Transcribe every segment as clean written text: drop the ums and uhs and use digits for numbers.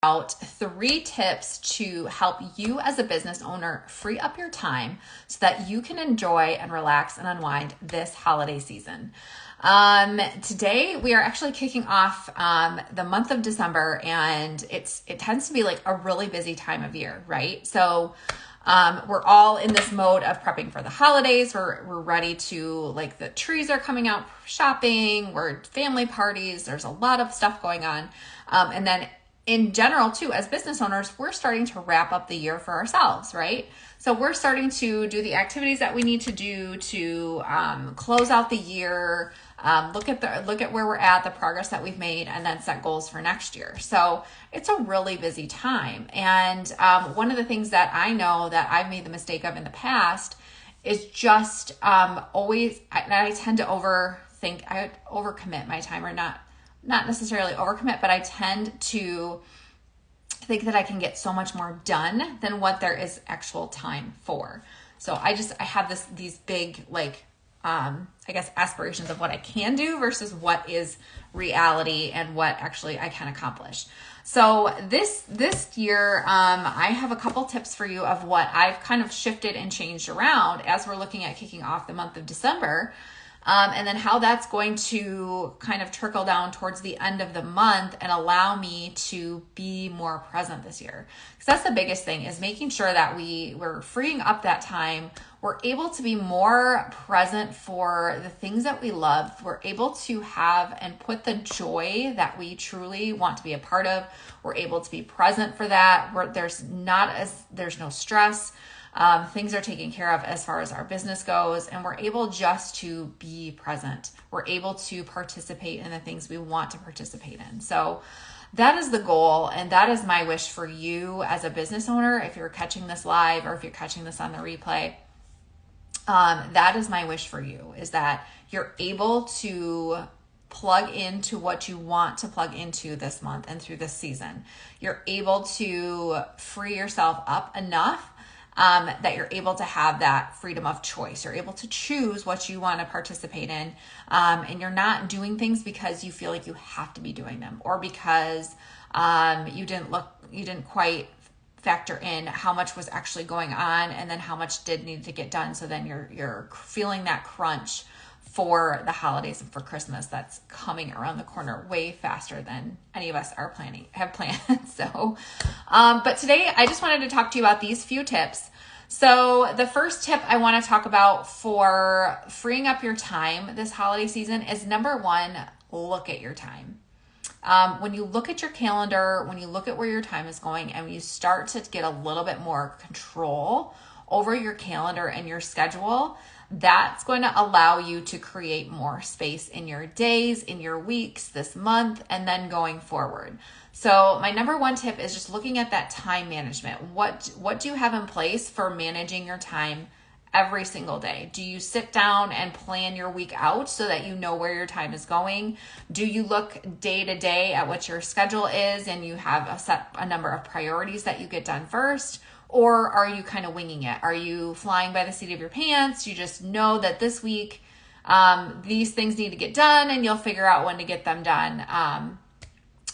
Out 3 tips to help you as a business owner free up your time so that you can enjoy and relax and unwind this holiday season. Today we are actually kicking off the month of December, and it tends to be like a really busy time of year, right? So we're all in this mode of prepping for the holidays. We're ready to, like, the trees are coming out, shopping, we're family parties. There's a lot of stuff going on. And then in general too, as business owners, we're starting to wrap up the year for ourselves, right? So we're starting to do the activities that we need to do to close out the year, look at where we're at, the progress that we've made, and then set goals for next year. So it's a really busy time. And one of the things that I know that I've made the mistake of in the past is just always, I tend to overthink, I overcommit my time, or not necessarily overcommit, but I tend to think that I can get so much more done than what there is actual time for. So I have these big, like, I guess aspirations of what I can do versus what is reality and what actually I can accomplish. So this year, I have a couple tips for you of what I've kind of shifted and changed around as we're looking at kicking off the month of December. And then how that's going to kind of trickle down towards the end of the month and allow me to be more present this year. Because that's the biggest thing, is making sure that we're freeing up that time. We're able to be more present for the things that we love. We're able to have and put the joy that we truly want to be a part of. We're able to be present for that. There's no stress. Things are taken care of as far as our business goes, and we're able just to be present. We're able to participate in the things we want to participate in. So that is the goal, and that is my wish for you as a business owner. If you're catching this live or if you're catching this on the replay, that is my wish for you, is that you're able to plug into what you want to plug into this month and through this season. You're able to free yourself up enough that you're able to have that freedom of choice. You're able to choose what you want to participate in, and you're not doing things because you feel like you have to be doing them, or because you didn't quite factor in how much was actually going on and then how much did need to get done. So then you're feeling that crunch for the holidays and for Christmas that's coming around the corner way faster than any of us have planned. So, but today I just wanted to talk to you about these few tips. So the first tip I want to talk about for freeing up your time this holiday season is, number 1, look at your time. When you look at your calendar, when you look at where your time is going, and you start to get a little bit more control over your calendar and your schedule, that's going to allow you to create more space in your days, in your weeks, this month, and then going forward. So my number 1 tip is just looking at that time management. What do you have in place for managing your time every single day? Do you sit down and plan your week out so that you know where your time is going? Do you look day to day at what your schedule is and you have a number of priorities that you get done first? Or are you kind of winging it? Are you flying by the seat of your pants? You just know that this week these things need to get done, and you'll figure out when to get them done.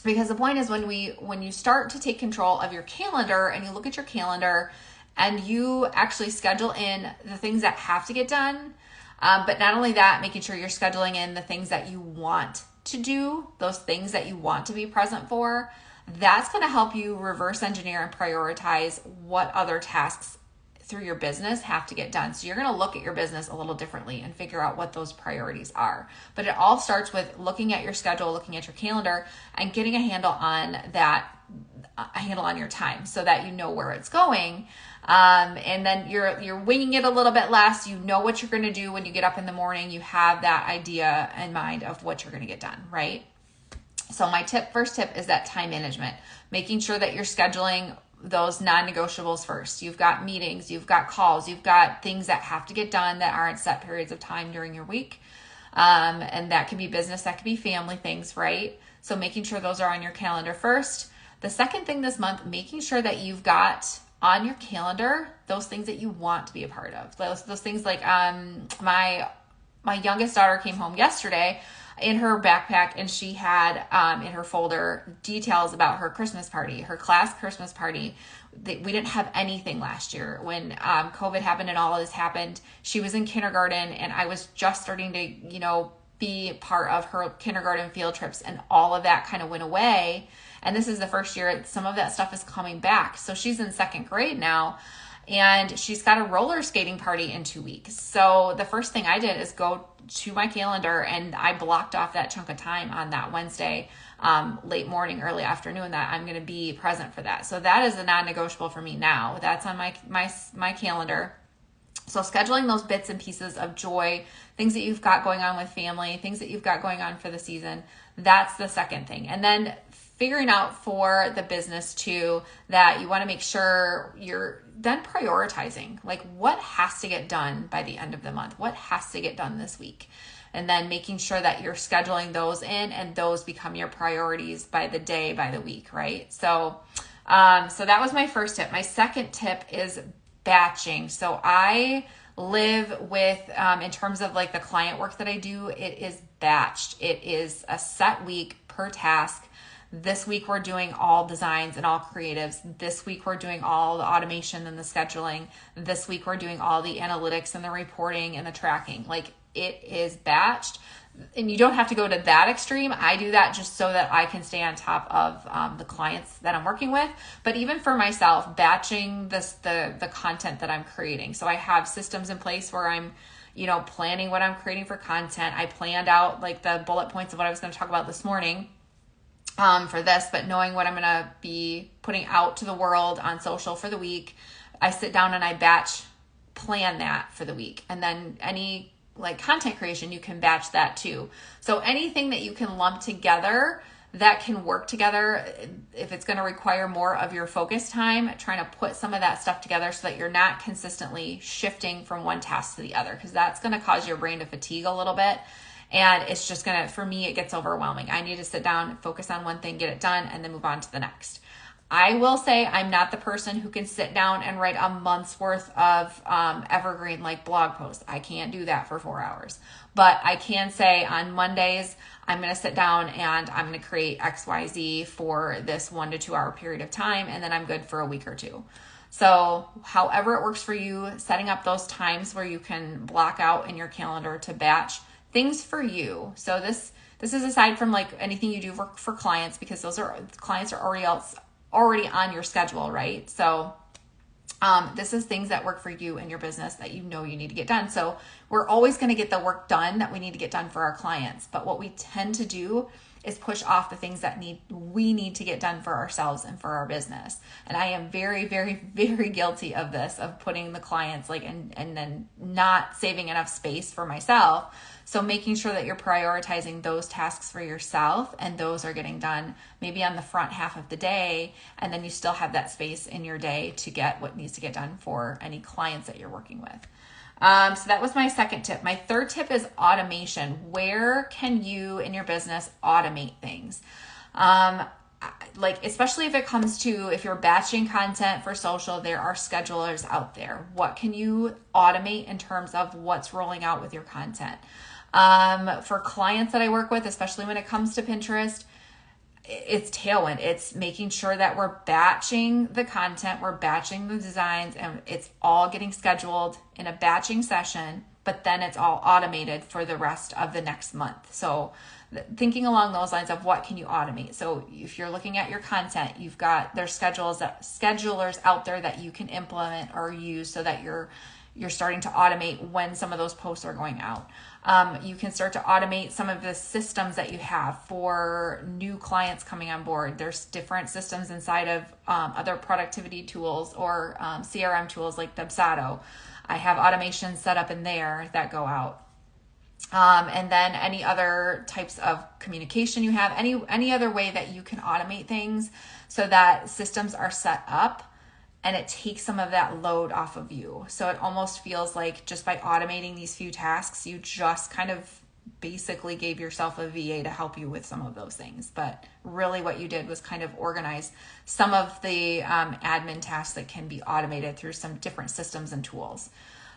Because the point is, when you start to take control of your calendar and you look at your calendar and you actually schedule in the things that have to get done, but not only that, making sure you're scheduling in the things that you want to do, those things that you want to be present for, that's going to help you reverse engineer and prioritize what other tasks through your business have to get done. So you're going to look at your business a little differently and figure out what those priorities are. But it all starts with looking at your schedule, looking at your calendar, and getting a handle on your time so that you know where it's going. And then you're winging it a little bit less. You know what you're going to do when you get up in the morning. You have that idea in mind of what you're going to get done, right? So my first tip is that time management, making sure that you're scheduling those non-negotiables first. You've got meetings, you've got calls, you've got things that have to get done that aren't set periods of time during your week. And that could be business, that could be family things, right? So making sure those are on your calendar first. The second thing this month, making sure that you've got on your calendar those things that you want to be a part of. Those things like my youngest daughter came home yesterday. in her backpack, and she had in her folder details about her Christmas party, her class Christmas party. We didn't have anything last year when COVID happened and all of this happened. She was in kindergarten, and I was just starting to, be part of her kindergarten field trips, and all of that kind of went away. And this is the first year some of that stuff is coming back. So she's in second grade now, and she's got a roller skating party in 2 weeks. So the first thing I did is go to my calendar, and I blocked off that chunk of time on that Wednesday, late morning, early afternoon, that I'm going to be present for that. So that is a non-negotiable for me now. That's on my calendar. So scheduling those bits and pieces of joy, things that you've got going on with family, things that you've got going on for the season, that's the second thing. And then figuring out for the business too, that you want to make sure you're then prioritizing, like what has to get done by the end of the month, what has to get done this week, and then making sure that you're scheduling those in, and those become your priorities by the day, by the week, right? So that was my first tip. My second tip is batching. So I live with, in terms of like the client work that I do, it is batched. It is a set week per task. This week we're doing all designs and all creatives. This week we're doing all the automation and the scheduling. This week we're doing all the analytics and the reporting and the tracking. Like, it is batched. And you don't have to go to that extreme. I do that just so that I can stay on top of the clients that I'm working with. But even for myself, batching the content that I'm creating. So I have systems in place where I'm planning what I'm creating for content. I planned out like the bullet points of what I was going to talk about this morning for this, but knowing what I'm going to be putting out to the world on social for the week, I sit down and I batch plan that for the week. And then any like content creation, you can batch that too. So anything that you can lump together that can work together, if it's going to require more of your focus time, trying to put some of that stuff together so that you're not consistently shifting from one task to the other, because that's going to cause your brain to fatigue a little bit. And it's just going to, for me, it gets overwhelming. I need to sit down, focus on one thing, get it done, and then move on to the next. I will say I'm not the person who can sit down and write a month's worth of evergreen like blog posts. I can't do that for 4 hours. But I can say on Mondays, I'm going to sit down and I'm going to create XYZ for this 1 to 2 hour period of time, and then I'm good for a week or two. So however it works for you, setting up those times where you can block out in your calendar to batch things for you. So this is aside from like anything you do for clients, because clients are already on your schedule, right? So this is things that work for you and your business that you need to get done. So we're always going to get the work done that we need to get done for our clients. But what we tend to do is push off the things that we need to get done for ourselves and for our business. And I am very, very, very guilty of this, of putting the clients and then not saving enough space for myself. So making sure that you're prioritizing those tasks for yourself, and those are getting done maybe on the front half of the day, and then you still have that space in your day to get what needs to get done for any clients that you're working with. So that was my second tip. My third tip is automation. Where can you in your business automate things? Like, especially if it comes to, if you're batching content for social, there are schedulers out there. What can you automate in terms of what's rolling out with your content? For clients that I work with, especially when it comes to Pinterest, it's Tailwind. It's making sure that we're batching the content, we're batching the designs, and it's all getting scheduled in a batching session, but then it's all automated for the rest of the next month. So thinking along those lines of what can you automate. So if you're looking at your content, there's schedulers out there that you can implement or use so that you're starting to automate when some of those posts are going out. You can start to automate some of the systems that you have for new clients coming on board. There's different systems inside of other productivity tools or CRM tools like Dubsado. I have automations set up in there that go out. And then any other types of communication you have, any other way that you can automate things so that systems are set up and it takes some of that load off of you. So it almost feels like just by automating these few tasks, you just kind of basically gave yourself a VA to help you with some of those things. But really what you did was kind of organize some of the admin tasks that can be automated through some different systems and tools.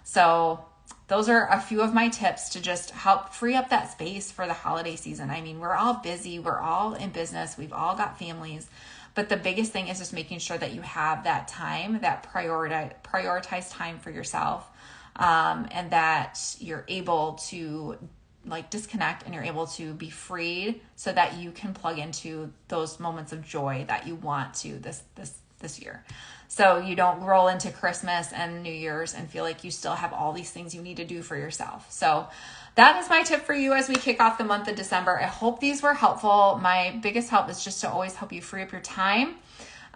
So those are a few of my tips to just help free up that space for the holiday season. I mean, we're all busy, we're all in business, we've all got families, but the biggest thing is just making sure that you have that time, that prioritize time for yourself, and that you're able to like disconnect and you're able to be freed so that you can plug into those moments of joy that you want to this year. So you don't roll into Christmas and New Year's and feel like you still have all these things you need to do for yourself. So that is my tip for you as we kick off the month of December. I hope these were helpful. My biggest help is just to always help you free up your time.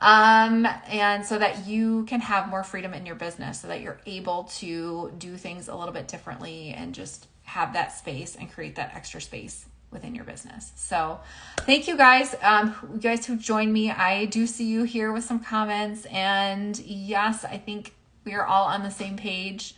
And so that you can have more freedom in your business, so that you're able to do things a little bit differently and just have that space and create that extra space within your business. So thank you guys. You guys who joined me, I do see you here with some comments, and yes, I think we are all on the same page.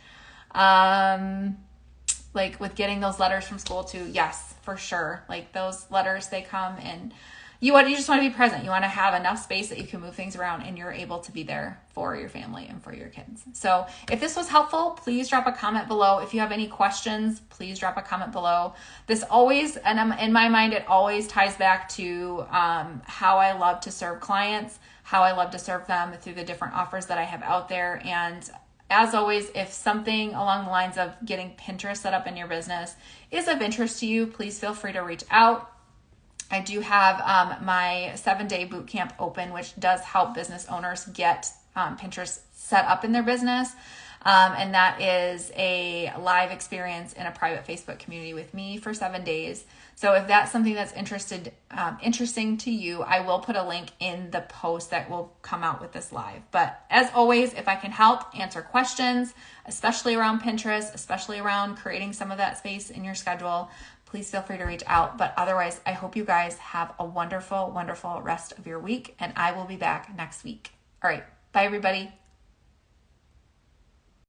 Like with getting those letters from school too. Yes, for sure. Like those letters, they come and you just want to be present. You want to have enough space that you can move things around and you're able to be there for your family and for your kids. So if this was helpful, please drop a comment below. If you have any questions, please drop a comment below. This always, and in my mind, it always ties back to how I love to serve clients, how I love to serve them through the different offers that I have out there. And as always, if something along the lines of getting Pinterest set up in your business is of interest to you, please feel free to reach out. I do have my 7-day boot camp open, which does help business owners get Pinterest set up in their business. And that is a live experience in a private Facebook community with me for 7 days. So if that's something that's interesting to you, I will put a link in the post that will come out with this live. But as always, if I can help answer questions, especially around Pinterest, especially around creating some of that space in your schedule, please feel free to reach out. But otherwise, I hope you guys have a wonderful, wonderful rest of your week, and I will be back next week. All right. Bye, everybody.